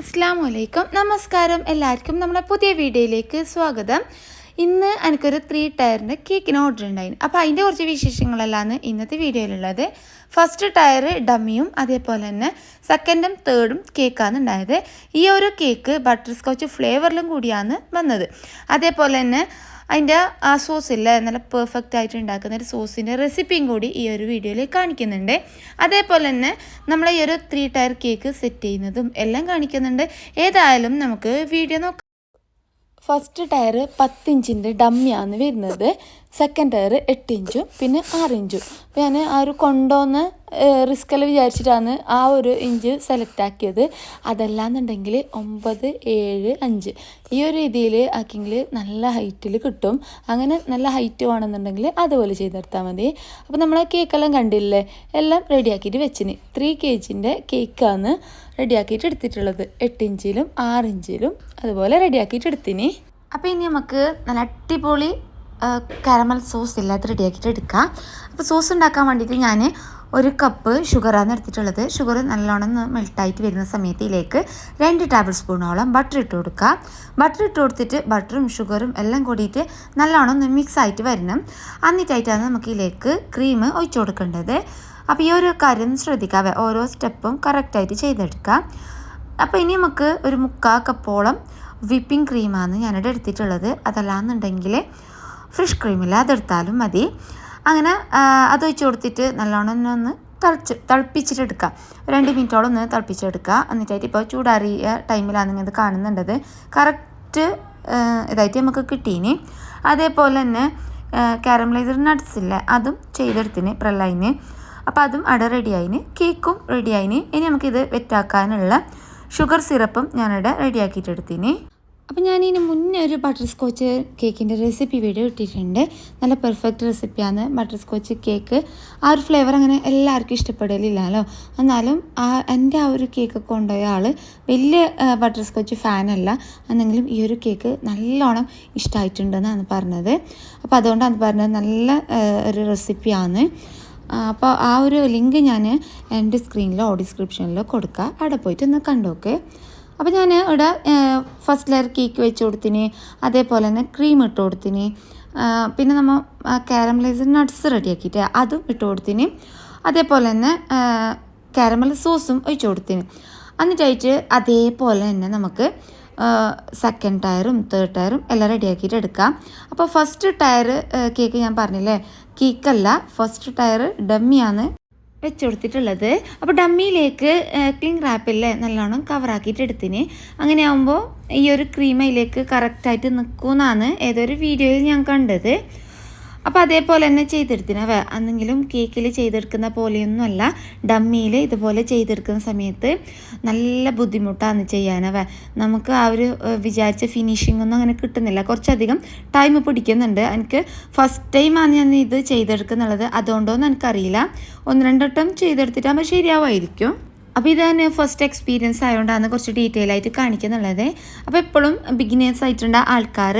അസ്സലാമു നമസ്കാരം എല്ലാവർക്കും നമ്മുടെ പുതിയ വീഡിയോയിലേക്ക് സ്വാഗതം. ഇന്ന് എനിക്കൊരു 3 ടയറിൻ്റെ കേക്കിന് ഓർഡർ ഉണ്ടായിരുന്നു. അപ്പോൾ അതിൻ്റെ കുറച്ച് വിശേഷങ്ങളെല്ലാം ഇന്നത്തെ വീഡിയോയിലുള്ളത്. ഫസ്റ്റ് ടയർ ഡമ്മിയും അതേപോലെ തന്നെ സെക്കൻഡും തേർഡും കേക്കാണ് ഉണ്ടായത്. ഈ ഒരു കേക്ക് ബട്ടർ സ്കോച്ച് ഫ്ലേവറിലും കൂടിയാണ് വന്നത്. അതേപോലെ തന്നെ അതിൻ്റെ ആ സോസില്ല നല്ല പെർഫെക്റ്റ് ആയിട്ട് ഉണ്ടാക്കുന്ന ഒരു സോസിൻ്റെ റെസിപ്പിയും കൂടി ഈ ഒരു വീഡിയോയിൽ കാണിക്കുന്നുണ്ട്. അതേപോലെ തന്നെ നമ്മൾ ഈ ഒരു 3 ടയർ കേക്ക് സെറ്റ് ചെയ്യുന്നതും എല്ലാം കാണിക്കുന്നുണ്ട്. ഏതായാലും നമുക്ക് വീഡിയോ നോക്കാം. ഫസ്റ്റ് ടയർ 10 ഇഞ്ചിൻ്റെ ഡമ്മിയാണ് വരുന്നത്. സെക്കൻഡ് ടയർ 8 ഇഞ്ചും പിന്നെ 6 ഇഞ്ചും. അപ്പോൾ ഞാൻ ആ ഒരു കൊണ്ടുവന്ന് റിസ്ക്കെല്ലാം വിചാരിച്ചിട്ടാണ് ആ ഒരു ഇഞ്ച് സെലക്ട് ആക്കിയത്. അതല്ലാന്നുണ്ടെങ്കിൽ 9, 7, 5 ഈ ഒരു രീതിയിൽ ആക്കിയെങ്കിൽ നല്ല ഹൈറ്റിൽ കിട്ടും. അങ്ങനെ നല്ല ഹൈറ്റ് വേണമെന്നുണ്ടെങ്കിൽ അതുപോലെ ചെയ്തെടുത്താൽ മതി. അപ്പോൾ നമ്മൾ കേക്കെല്ലാം കണ്ടില്ലേ, എല്ലാം റെഡിയാക്കിയിട്ട് വെച്ചിന്. 3 kgൻ്റെ കേക്കാണ് റെഡിയാക്കിയിട്ട് എടുത്തിട്ടുള്ളത്. 8 ഇഞ്ചിലും 6 ഇഞ്ചിലും അതുപോലെ റെഡിയാക്കിയിട്ട് എടുത്തിന്. അപ്പോൾ ഇനി നമുക്ക് നല്ല അടിപൊളി കാരമൽ സോസ് ഇല്ലാത്ത റെഡിയാക്കിയിട്ട് എടുക്കാം. അപ്പോൾ സോസ് ഉണ്ടാക്കാൻ വേണ്ടിയിട്ട് ഞാൻ 1 കപ്പ് ഷുഗറാണ് എടുത്തിട്ടുള്ളത്. ഷുഗർ നല്ലോണം മെൽട്ടായിട്ട് വരുന്ന സമയത്ത് ഇതിലേക്ക് 2 ടേബിൾ സ്പൂണോളം ബട്ടർ ഇട്ട് കൊടുക്കുക. ബട്ടർ ഇട്ട് കൊടുത്തിട്ട് ബട്ടറും ഷുഗറും എല്ലാം കൂടിയിട്ട് നല്ലോണം ഒന്ന് മിക്സ് ആയിട്ട് വരണം. എന്നിട്ടായിട്ടാണ് നമുക്ക് ഇതിലേക്ക് ക്രീം ഒഴിച്ചു കൊടുക്കേണ്ടത്. അപ്പോൾ ഈ ഒരു കാര്യം ശ്രദ്ധിക്കാവേ, ഓരോ സ്റ്റെപ്പും കറക്റ്റായിട്ട് ചെയ്തെടുക്കാം. അപ്പോൾ ഇനി നമുക്ക് ഒരു 3/4 കപ്പോളം വിപ്പിംഗ് ക്രീമാണ് ഞാനിവിടെ എടുത്തിട്ടുള്ളത്. അതല്ലാന്നുണ്ടെങ്കിൽ ഫ്രഷ് ക്രീമില്ല, അതെടുത്താലും മതി. അങ്ങനെ അത് ഒഴിച്ച് കൊടുത്തിട്ട് നല്ലോണം ഒന്ന് തിളപ്പിച്ചിട്ടെടുക്കുക. 2 മിനിറ്റോളം ഒന്ന് തിളപ്പിച്ചെടുക്കുക. എന്നിട്ടായിട്ട് ഇപ്പോൾ ചൂടാറിയ ടൈമിലാണ് നിങ്ങൾ ഇത് കാണുന്നുണ്ടത്. കറക്റ്റ് ഇതായിട്ട് നമുക്ക് കിട്ടീന്. അതേപോലെ തന്നെ കാരമലൈസർ നട്ട്സ് ഇല്ലേ, അതും ചെയ്തെടുത്തിന് പ്രലൈന്. അപ്പോൾ അതും അവിടെ റെഡിയായിന്. കേക്കും റെഡിയായിന്. ഇനി നമുക്കിത് വെറ്റാക്കാനുള്ള ഷുഗർ സിറപ്പും ഞാനിവിടെ റെഡിയാക്കിയിട്ടെടുത്തിന്. അപ്പോൾ ഞാനിതിന് മുന്നേ ഒരു ബട്ടർ സ്കോച്ച് കേക്കിൻ്റെ റെസിപ്പി വീഡിയോ ഇട്ടിട്ടുണ്ട്. നല്ല പെർഫെക്റ്റ് റെസിപ്പിയാണ് ബട്ടർ സ്കോച്ച് കേക്ക്. ആ ഒരു ഫ്ലേവർ അങ്ങനെ എല്ലാവർക്കും ഇഷ്ടപ്പെടലില്ലല്ലോ. എന്നാലും എൻ്റെ ആ ഒരു കേക്ക് കൊണ്ടുപോയ ആൾ വലിയ ബട്ടർ സ്കോച്ച് ഫാനല്ല. എന്നെങ്കിലും ഈ ഒരു കേക്ക് നല്ലോണം ഇഷ്ടമായിട്ടുണ്ടെന്നാണ് പറഞ്ഞത്. അപ്പോൾ അതുകൊണ്ടാണ് പറഞ്ഞത് നല്ല ഒരു റെസിപ്പിയാണ്. അപ്പോൾ ആ ഒരു ലിങ്ക് ഞാൻ എൻ്റെ സ്ക്രീനിലോ ഡിസ്ക്രിപ്ഷനിലോ കൊടുക്കുക. അവിടെ പോയിട്ട് ഒന്ന് കണ്ടോക്ക്. അപ്പോൾ ഞാൻ ഇവിടെ ഫസ്റ്റ് ലെയർ കേക്ക് വെച്ച് കൊടുത്തിന്. അതേപോലെ തന്നെ ക്രീം ഇട്ട് കൊടുത്തിന്. പിന്നെ നമ്മൾ കാരമലൈസർ നട്ട്സ് റെഡിയാക്കിയിട്ട് അതും ഇട്ട് കൊടുത്തിന്. അതേപോലെ തന്നെ കാരമൽ സോസും ഒഴിച്ച് കൊടുത്തിന്. എന്നിട്ടായിട്ട് അതേപോലെ തന്നെ നമുക്ക് സെക്കൻഡ് ടയറും തേർഡ് ടയറും എല്ലാം റെഡിയാക്കിയിട്ട് എടുക്കാം. അപ്പോൾ ഫസ്റ്റ് ടയർ കേക്ക് ഞാൻ പറഞ്ഞില്ലേ, കേക്കല്ല, ഫസ്റ്റ് ടയർ ഡമ്മിയാണ് വെച്ച് കൊടുത്തിട്ടുള്ളത്. അപ്പോൾ ഡമ്മിയിലേക്ക് ക്ലിംഗ് റാപ്പില്ലേ നല്ലോണം കവറാക്കിയിട്ട് എടുത്തിന്. അങ്ങനെ ആകുമ്പോൾ ഈ ഒരു ക്രീം അതിലേക്ക് കറക്റ്റായിട്ട് നിൽക്കുമെന്നാണ് ഏതൊരു വീഡിയോയിൽ ഞാൻ കണ്ടത്. അപ്പോൾ അതേപോലെ തന്നെ ചെയ്തെടുത്തിന്. അന്നെങ്കിലും കേക്കിൽ ചെയ്തെടുക്കുന്ന പോലെയൊന്നുമല്ല, ഡമ്മിയിൽ ഇതുപോലെ ചെയ്തെടുക്കുന്ന സമയത്ത് നല്ല ബുദ്ധിമുട്ടാണ് ചെയ്യാനവ. നമുക്ക് ആ ഒരു വിചാരിച്ച ഫിനിഷിംഗ് ഒന്നും അങ്ങനെ കിട്ടുന്നില്ല. കുറച്ചധികം ടൈം പിടിക്കുന്നുണ്ട്. എനിക്ക് ഫസ്റ്റ് ടൈമാണ് ഞാൻ ഇത് ചെയ്തെടുക്കുന്നുള്ളത്. അതുകൊണ്ടോന്നും എനിക്കറിയില്ല. 1-2 വട്ടം ചെയ്തെടുത്തിട്ടാകുമ്പോൾ ശരിയാവുമായിരിക്കും. അപ്പോൾ ഇത് തന്നെ ഫസ്റ്റ് എക്സ്പീരിയൻസ് ആയതുകൊണ്ടാണ് കുറച്ച് ഡീറ്റെയിൽ ആയിട്ട് കാണിക്കുന്നുള്ളത്. അപ്പോൾ എപ്പോഴും ബിഗിനേഴ്സ് ആയിട്ടുള്ള ആൾക്കാർ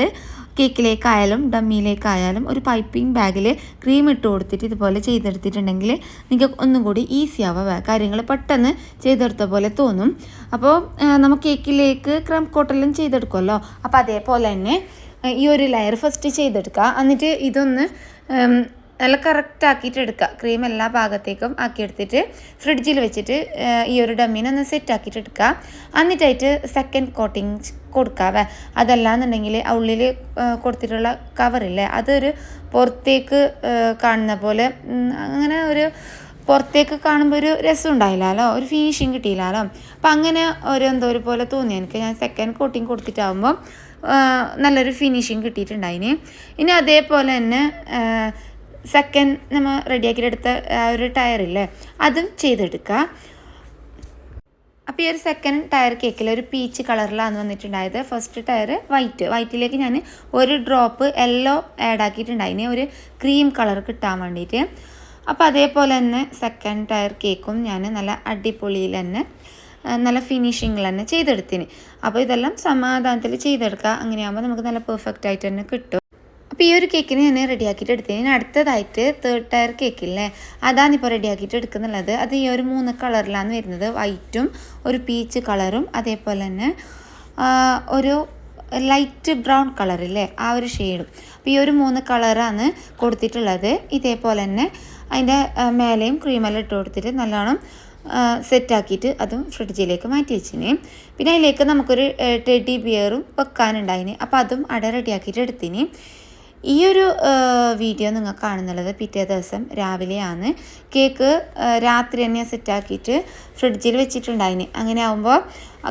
കേക്കിലേക്കായാലും ഡമ്മിയിലേക്കായാലും ഒരു പൈപ്പിംഗ് ബാഗിൽ ക്രീം ഇട്ട് കൊടുത്തിട്ട് ഇതുപോലെ ചെയ്തെടുത്തിട്ടുണ്ടെങ്കിൽ നിങ്ങൾക്ക് ഒന്നും കൂടി ഈസി ആവുക. കാര്യങ്ങൾ പെട്ടെന്ന് ചെയ്തെടുത്ത പോലെ തോന്നും. അപ്പോൾ നമുക്ക് കേക്കിലേക്ക് ക്രം കോട്ടെല്ലാം ചെയ്തെടുക്കുമല്ലോ. അപ്പോൾ അതേപോലെ തന്നെ ഈ ഒരു ലെയർ ഫസ്റ്റ് ചെയ്തെടുക്കുക. എന്നിട്ട് ഇതൊന്ന് നല്ല കറക്റ്റ് ആക്കിയിട്ട് എടുക്കുക. ക്രീം എല്ലാ ഭാഗത്തേക്കും ആക്കിയെടുത്തിട്ട് ഫ്രിഡ്ജിൽ വെച്ചിട്ട് ഈ ഒരു ഡമ്മീനെ ഒന്ന് സെറ്റ് ആക്കിയിട്ട് എടുക്കുക. എന്നിട്ടായിട്ട് സെക്കൻഡ് കോട്ടിങ് കൊടുക്കാവേ. അതല്ലാന്നുണ്ടെങ്കിൽ ഉള്ളിൽ കൊടുത്തിട്ടുള്ള കവറില്ലേ, അതൊരു പുറത്തേക്ക് കാണുന്ന പോലെ അങ്ങനെ ഒരു പുറത്തേക്ക് കാണുമ്പോൾ ഒരു രസം ഉണ്ടായില്ലല്ലോ, ഒരു ഫിനിഷിങ് കിട്ടിയില്ലല്ലോ. അപ്പം അങ്ങനെ എന്തോ ഒരു പോലെ തോന്നി എനിക്ക്. ഞാൻ സെക്കൻഡ് കോട്ടിങ് കൊടുത്തിട്ടാകുമ്പോൾ നല്ലൊരു ഫിനിഷിങ് കിട്ടിയിട്ടുണ്ടായിന്. ഇനി അതേപോലെ തന്നെ സെക്കൻഡ് നമ്മൾ റെഡിയാക്കിയിട്ടെടുത്ത ആ ഒരു ടയറില്ലേ, അതും ചെയ്തെടുക്കുക. അപ്പോൾ ഈ ഒരു സെക്കൻഡ് ടയർ കേക്കിൽ ഒരു പീച്ച് കളറിലാണ് വന്നിട്ടുണ്ടായത്. ഫസ്റ്റ് ടയർ വൈറ്റിലേക്ക് ഞാൻ 1 ഡ്രോപ്പ് യെല്ലോ ആഡ് ആക്കിയിട്ടുണ്ടായിന്, ഒരു ക്രീം കളർ കിട്ടാൻ വേണ്ടിയിട്ട്. അപ്പോൾ അതേപോലെ തന്നെ സെക്കൻഡ് ടയർ കേക്കും ഞാൻ നല്ല അടിപൊളിയിൽ തന്നെ നല്ല ഫിനിഷിങ്ങിൽ തന്നെ ചെയ്തെടുത്തിന്. അപ്പോൾ ഇതെല്ലാം സമാധാനത്തിൽ ചെയ്തെടുക്കുക. അങ്ങനെയാകുമ്പോൾ നമുക്ക് നല്ല പെർഫെക്റ്റ് ആയിട്ട് തന്നെ കിട്ടും. അപ്പോൾ ഈ ഒരു കേക്കിന് ഞാൻ റെഡിയാക്കിയിട്ട് എടുത്തതിന് അടുത്തതായിട്ട് 3rd ടയർ കേക്കില്ലേ, അതാണ് ഇപ്പോൾ റെഡിയാക്കിയിട്ട് എടുക്കുന്നുള്ളത്. അത് ഈ ഒരു 3 കളറിലാണ് വരുന്നത്. വൈറ്റും ഒരു പീച്ച് കളറും അതേപോലെ തന്നെ ഒരു ലൈറ്റ് ബ്രൗൺ കളറില്ലേ, ആ ഒരു ഷെയ്ഡും. അപ്പോൾ ഈ ഒരു 3 കളറാണ് കൊടുത്തിട്ടുള്ളത്. ഇതേപോലെ തന്നെ അതിൻ്റെ മേലെയും ക്രീമെല്ലാം ഇട്ട് കൊടുത്തിട്ട് നല്ലോണം സെറ്റാക്കിയിട്ട് അതും ഫ്രിഡ്ജിലേക്ക് മാറ്റി വെച്ചിന്. പിന്നെ അതിലേക്ക് നമുക്കൊരു ടെഡി ബിയറും വെക്കാനുണ്ടായിന്. അപ്പോൾ അതും റെഡിയാക്കിയിട്ട് എടുത്തിന്. ഈ ഒരു വീഡിയോ നിങ്ങൾ കാണുന്നുള്ളത് പിറ്റേ ദിവസം രാവിലെയാണ്. കേക്ക് രാത്രി തന്നെ സെറ്റാക്കിയിട്ട് ഫ്രിഡ്ജിൽ വെച്ചിട്ടുണ്ടായിന്. അങ്ങനെ ആകുമ്പോൾ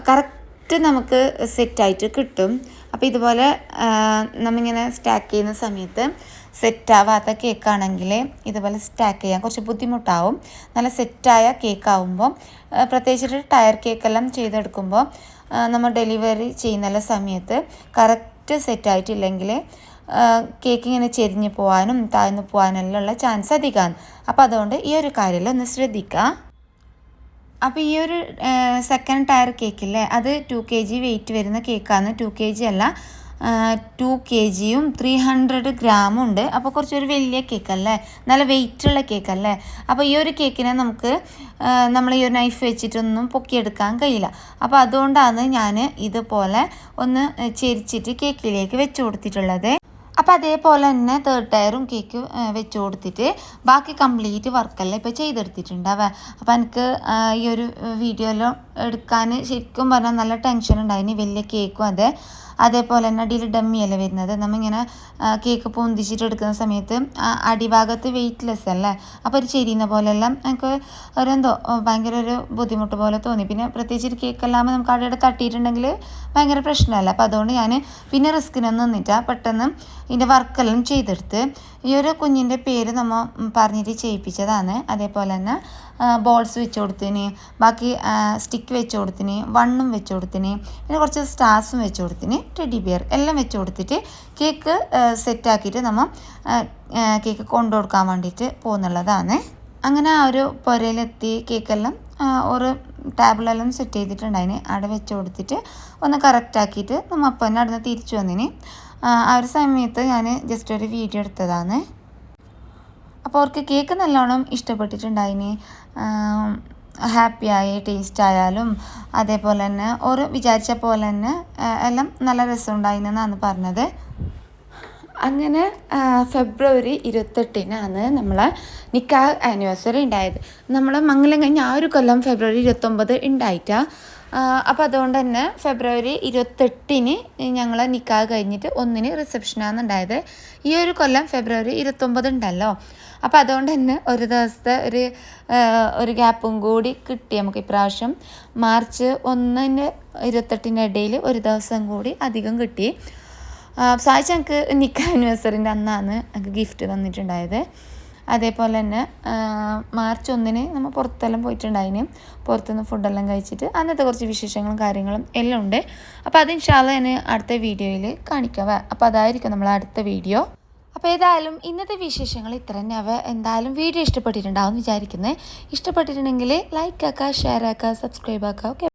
കറക്റ്റ് നമുക്ക് സെറ്റായിട്ട് കിട്ടും. അപ്പോൾ ഇതുപോലെ നമ്മളിങ്ങനെ സ്റ്റാക്ക് ചെയ്യുന്ന സമയത്ത് സെറ്റാവാത്ത കേക്കാണെങ്കിൽ ഇതുപോലെ സ്റ്റാക്ക് ചെയ്യാൻ കുറച്ച് ബുദ്ധിമുട്ടാവും. നല്ല സെറ്റായ കേക്കാവുമ്പോൾ പ്രത്യേകിച്ചിട്ട് ടയർ കേക്കെല്ലാം ചെയ്തെടുക്കുമ്പോൾ നമ്മൾ ഡെലിവറി ചെയ്യുന്ന സമയത്ത് കറക്റ്റ് സെറ്റായിട്ടില്ലെങ്കിൽ കേക്ക് ഇങ്ങനെ ചെരിഞ്ഞ് പോകാനും താഴ്ന്നു പോകാനെല്ലാം ഉള്ള ചാൻസ് അധികമാണ്. അപ്പോൾ അതുകൊണ്ട് ഈ ഒരു കാര്യമെല്ലാം ഒന്ന് ശ്രദ്ധിക്കുക. അപ്പോൾ ഈ ഒരു 2nd ടയർ കേക്കില്ലേ, അത് 2 kg വെയിറ്റ് വരുന്ന കേക്കാണ്. 2 kg അല്ല, 2 kgയും 300 ഗ്രാമും ഉണ്ട്. അപ്പോൾ കുറച്ചൊരു വലിയ കേക്കല്ലേ, നല്ല വെയിറ്റുള്ള കേക്കല്ലേ. അപ്പോൾ ഈ ഒരു കേക്കിനെ നമുക്ക് നമ്മൾ ഈ ഒരു നൈഫ് വെച്ചിട്ടൊന്നും പൊക്കിയെടുക്കാൻ കഴിയില്ല. അപ്പോൾ അതുകൊണ്ടാണ് ഞാൻ ഇതുപോലെ ഒന്ന് ചെരിച്ചിട്ട് കേക്കിലേക്ക് വെച്ച് കൊടുത്തിട്ടുള്ളത്. അപ്പോൾ അതേപോലെ തന്നെ 3rd ടയറും കേക്ക് വെച്ച് കൊടുത്തിട്ട് ബാക്കി കംപ്ലീറ്റ് വർക്കെല്ലാം ഇപ്പോൾ ചെയ്തെടുത്തിട്ടുണ്ടാവുക. അപ്പോൾ എനിക്ക് ഈ ഒരു വീഡിയോയിലും എടുക്കാൻ ശരിക്കും പറഞ്ഞാൽ നല്ല ടെൻഷൻ ഉണ്ടായിന്. വലിയ കേക്കും അതേപോലെ തന്നെ അടിയിൽ ഡമ്മിയല്ലേ വരുന്നത്. നമ്മളിങ്ങനെ കേക്ക് പൊന്തിച്ചിട്ട് എടുക്കുന്ന സമയത്ത് അടിഭാഗത്ത് വെയ്റ്റ്ലെസ് അല്ലേ, അപ്പോൾ ഒരു ചെരിയുന്ന പോലെല്ലാം എനിക്ക് ഒരെന്തോ ഭയങ്കര ഒരു ബുദ്ധിമുട്ട് പോലെ തോന്നി. പിന്നെ പ്രത്യേകിച്ച് കേക്കെല്ലാം നമുക്ക് അവിടെ തട്ടിയിട്ടുണ്ടെങ്കിൽ ഭയങ്കര പ്രശ്നമല്ല. അപ്പോൾ അതുകൊണ്ട് ഞാൻ പിന്നെ റിസ്കിനൊന്നും നിന്നിട്ടാണ് പെട്ടെന്ന് ഇതിൻ്റെ വർക്കെല്ലാം ചെയ്തെടുത്ത്. ഈ ഒരു കുഞ്ഞിൻ്റെ പേര് നമ്മൾ പറഞ്ഞിട്ട് ചെയ്യിപ്പിച്ചതാണ്. അതേപോലെ തന്നെ ബോൾസ് വെച്ച് കൊടുത്തിന്, ബാക്കി സ്റ്റിക്ക് വെച്ച് കൊടുത്തിന്, വണ്ണും വെച്ച് കൊടുത്തിന്, പിന്നെ കുറച്ച് സ്റ്റാർസും വെച്ച് കൊടുത്തിന്, ടെഡി ബിയർ എല്ലാം വെച്ച് കൊടുത്തിട്ട് കേക്ക് സെറ്റാക്കിയിട്ട് നമ്മൾ കേക്ക് കൊണ്ടു കൊടുക്കാൻ വേണ്ടിയിട്ട് പോകുന്നുള്ളതാണ്. അങ്ങനെ ആ ഒരു പുരയിലെത്തി കേക്കെല്ലാം ഒരു ടേബിളെല്ലാം സെറ്റ് ചെയ്തിട്ടുണ്ടായിന്. അവിടെ വെച്ച് കൊടുത്തിട്ട് ഒന്ന് കറക്റ്റാക്കിയിട്ട് നമ്മൾ അപ്പം തന്നെ അവിടെ നിന്ന് തിരിച്ചു വന്നിന്. ആ ഒരു സമയത്ത് ഞാൻ ജസ്റ്റ് ഒരു വീഡിയോ എടുത്തതാണ്. അപ്പോൾ അവർക്ക് കേക്ക് നല്ലോണം ഇഷ്ടപ്പെട്ടിട്ടുണ്ടായിന്. ഹാപ്പിയായി, ടേസ്റ്റ് ആയാലും അതേപോലെ തന്നെ ഒരു വിചാരിച്ച പോലെ തന്നെ എല്ലാം നല്ല രസമുണ്ടായിന്നാണ് പറഞ്ഞത്. അങ്ങനെ ഫെബ്രുവരി 28-നാണ് നമ്മളെ നിക്കാഹ് ആനിവേഴ്സറി ഉണ്ടായത്. നമ്മൾ മംഗലം കഴിഞ്ഞ് ആ ഒരു കൊല്ലം ഫെബ്രുവരി 29 ഉണ്ടായിട്ടാണ്. അപ്പോൾ അതുകൊണ്ട് തന്നെ ഫെബ്രുവരി 28-ന് ഞങ്ങൾ നിക്കാഹ് കഴിഞ്ഞിട്ട് 1-ന് റിസപ്ഷനാണ് ഉണ്ടായത്. ഈ ഒരു കൊല്ലം ഫെബ്രുവരി 29 ഉണ്ടല്ലോ. അപ്പോൾ അതുകൊണ്ട് തന്നെ ഒരു ദിവസത്തെ ഒരു ഗ്യാപ്പും കൂടി കിട്ടി നമുക്ക് ഇപ്രാവശ്യം. മാർച്ച് 1-ന് 28-ൻ്റെ ഇടയിൽ ഒരു ദിവസം കൂടി അധികം കിട്ടി. സാധിച്ച് ഞങ്ങൾക്ക് നിക്കാഹ് ആനിവേഴ്സറിൻ്റെ അന്നാണ് ഞങ്ങൾക്ക് ഗിഫ്റ്റ് തന്നിട്ടുണ്ടായത്. അതേപോലെ തന്നെ മാർച്ച് 1-ന് നമ്മൾ പുറത്തെല്ലാം പോയിട്ടുണ്ടായിന്. പുറത്തുനിന്ന് ഫുഡെല്ലാം കഴിച്ചിട്ട് അന്നത്തെ കുറച്ച് വിശേഷങ്ങളും കാര്യങ്ങളും എല്ലാം ഉണ്ട്. അപ്പോൾ അത് ഇൻഷാ അല്ലാഹ് ഞാൻ അടുത്ത വീഡിയോയിൽ കാണിക്കാം. അപ്പോൾ അതായിരിക്കും നമ്മൾ അടുത്ത വീഡിയോ. അപ്പോൾ ഏതായാലും ഇന്നത്തെ വിശേഷങ്ങൾ ഇത്ര തന്നെ. എന്തായാലും വീഡിയോ ഇഷ്ടപ്പെട്ടിട്ടുണ്ടാവും എന്ന് വിചാരിക്കുന്നത്. ഇഷ്ടപ്പെട്ടിട്ടുണ്ടെങ്കിൽ ലൈക്ക് ആക്കുക, ഷെയർ ആക്കുക, സബ്സ്ക്രൈബ് ആക്കുക. ഓക്കെ.